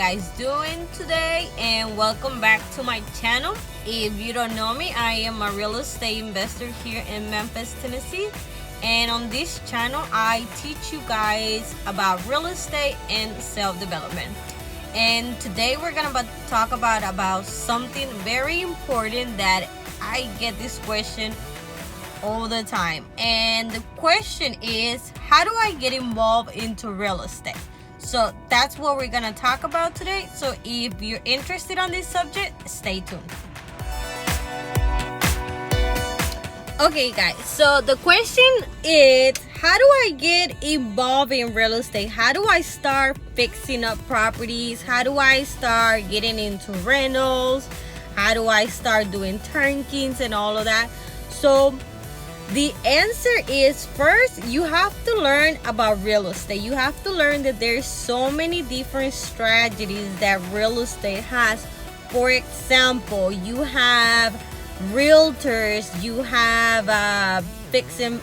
guys doing today? And welcome back to my channel. If you don't know me, I am a real estate investor here in Memphis, Tennessee. And on this channel, I teach you guys about real estate and self-development. And today we're gonna talk about something very important that I get this question all the time. And the question is, how do I get involved into real estate? So that's what we're gonna talk about today. So if you're interested on this subject, stay tuned. Okay guys, so the question is, how do I get involved in real estate? How do I start fixing up properties? How do I start getting into rentals? How do I start doing turnkeys and all of that? So the answer is, first, you have to learn about real estate. You have to learn that there's so many different strategies that real estate has. For example, you have realtors, you have fix and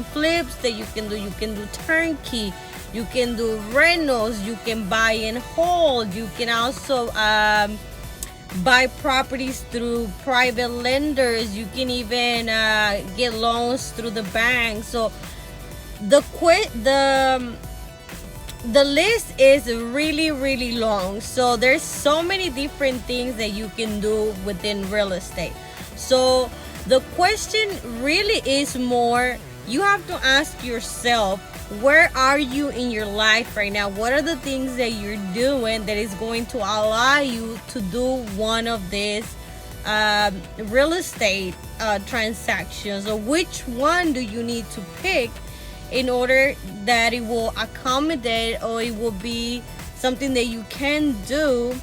flips that you can do. You can do turnkey, you can do rentals, you can buy and hold. You can also buy properties through private lenders. You can even get loans through the bank. So the list is really long. So there's so many different things that you can do within real estate. So the question really is more, you have to ask yourself, where are you in your life right now? What are the things that you're doing that is going to allow you to do one of these real estate transactions? Or which one do you need to pick in order that it will accommodate, or it will be something that you can do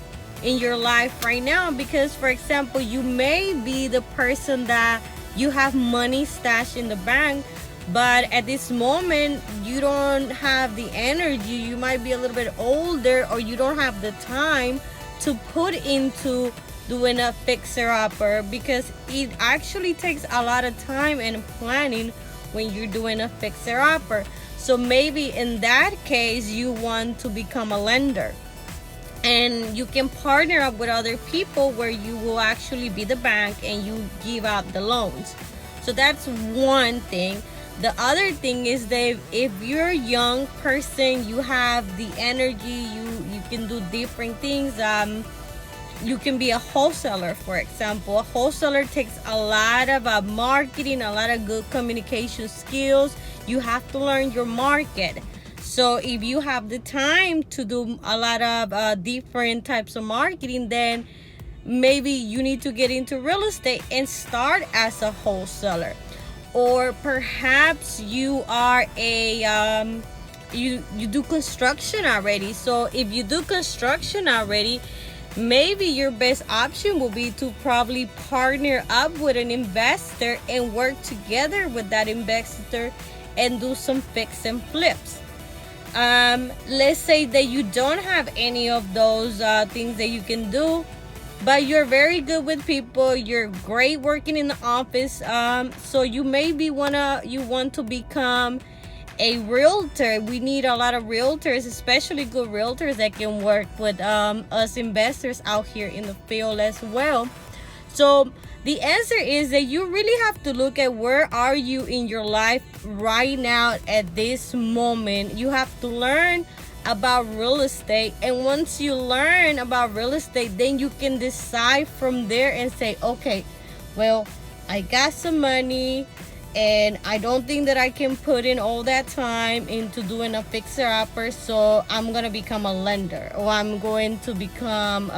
in your life right now? Because, for example, you may be the person that you have money stashed in the bank, but at this moment you don't have the energy. You might be a little bit older, or you don't have the time to put into doing a fixer-upper, because it actually takes a lot of time and planning when you're doing a fixer-upper. So maybe in that case you want to become a lender, and you can partner up with other people where you will actually be the bank and you give out the loans. So that's one thing. The other thing is that if you're a young person, you have the energy, you can do different things. You can be a wholesaler, for example. A wholesaler takes a lot of marketing, a lot of good communication skills. You have to learn your market. So if you have the time to do a lot of different types of marketing, then maybe you need to get into real estate and start as a wholesaler. Or perhaps you are a you do construction already. So if you do construction already, maybe your best option will be to probably partner up with an investor and work together with that investor and do some fix and flips. Let's say that you don't have any of those things that you can do, but you're very good with people, you're great working in the office, so you maybe want to become a realtor. We need a lot of realtors, especially good realtors that can work with us investors out here in the field as well. So the answer is that you really have to look at, where are you in your life right now at this moment. You have to learn about real estate, and once you learn about real estate, then you can decide from there and say, okay, well, I got some money and I don't think that I can put in all that time into doing a fixer-upper, so I'm gonna become a lender, or I'm going to become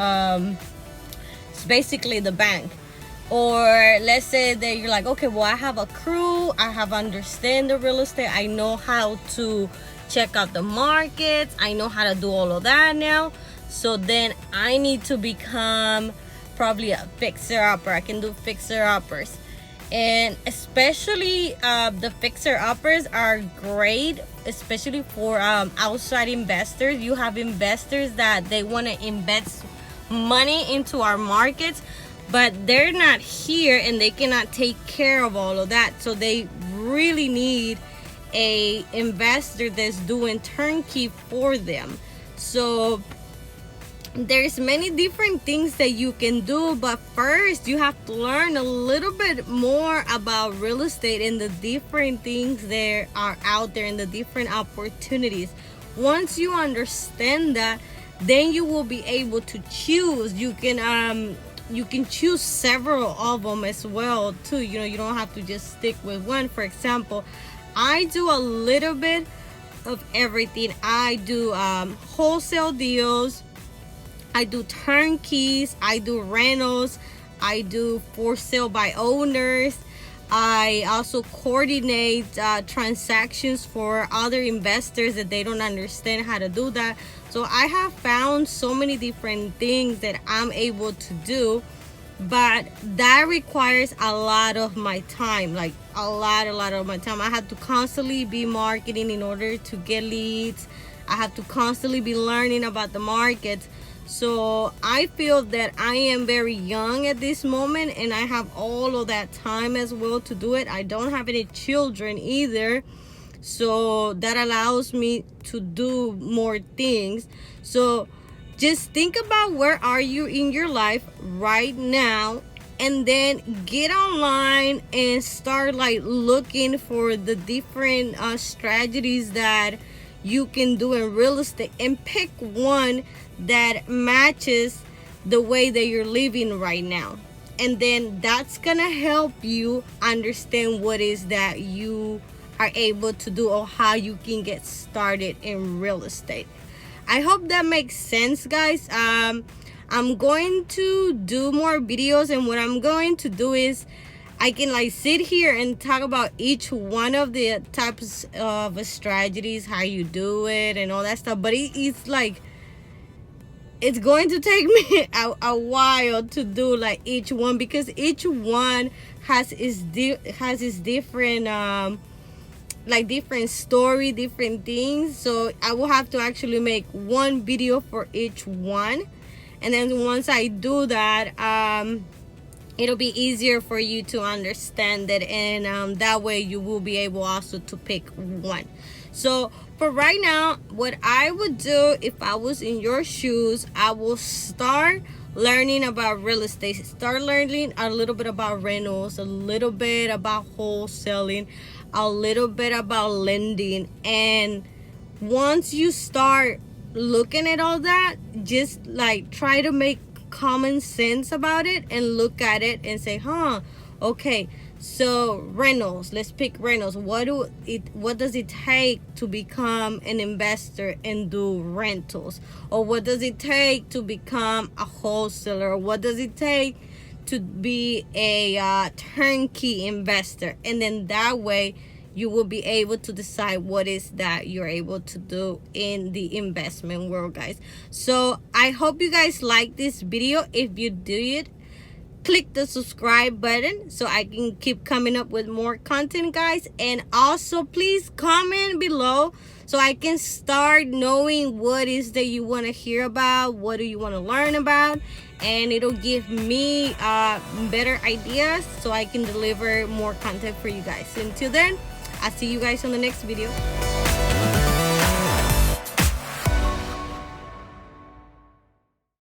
basically the bank. Or let's say that you're like, okay, well, I have a crew, I have understand the real estate, I know how to check out the markets, I know how to do all of that now, so then I need to become probably a fixer-upper. I can do fixer-uppers. And especially the fixer-uppers are great, especially for outside investors. You have investors that they want to invest money into our markets, but they're not here and they cannot take care of all of that. So they really need a investor that's doing turnkey for them. So there's many different things that you can do, but first you have to learn a little bit more about real estate and the different things that are out there and the different opportunities. Once you understand that, then you will be able to choose. You can choose several of them as well too. You don't have to just stick with one. For example, I do a little bit of everything. I do wholesale deals, I do turnkeys, I do rentals, I do for sale by owners. I also coordinate transactions for other investors that they don't understand how to do that. So I have found so many different things that I'm able to do, but that requires a lot of my time, like a lot of my time. I have to constantly be marketing in order to get leads. I have to constantly be learning about the markets. So I feel that I am very young at this moment, and I have all of that time as well to do it. I don't have any children either, so that allows me to do more things. So just think about where are you in your life right now, and then get online and start like looking for the different strategies that you can do in real estate, and pick one that matches the way that you're living right now. And then that's gonna help you understand what is that you are able to do, or how you can get started in real estate. I hope that makes sense, guys. I'm going to do more videos, and what I'm going to do is I can like sit here and talk about each one of the types of strategies, how you do it and all that stuff. But it's like, it's going to take me a while to do like each one, because each one has its different like different story, different things. So I will have to actually make one video for each one, and then once I do that, it'll be easier for you to understand it, and that way you will be able also to pick one. So for right now, what I would do if I was in your shoes, I will start learning about real estate, start learning a little bit about rentals, a little bit about wholesaling, a little bit about lending. And once you start looking at all that, just like try to make common sense about it and look at it and say, okay, so rentals, let's pick rentals. What does it take to become an investor and do rentals? Or what does it take to become a wholesaler? What does it take to be a turnkey investor? And then that way you will be able to decide what is that you're able to do in the investment world, guys. So I hope you guys like this video. If you did, click the subscribe button so I can keep coming up with more content, guys. And also please comment below so I can start knowing what is that you want to hear about, what do you want to learn about, and it'll give me better ideas so I can deliver more content for you guys. Until then, I'll see you guys on the next video.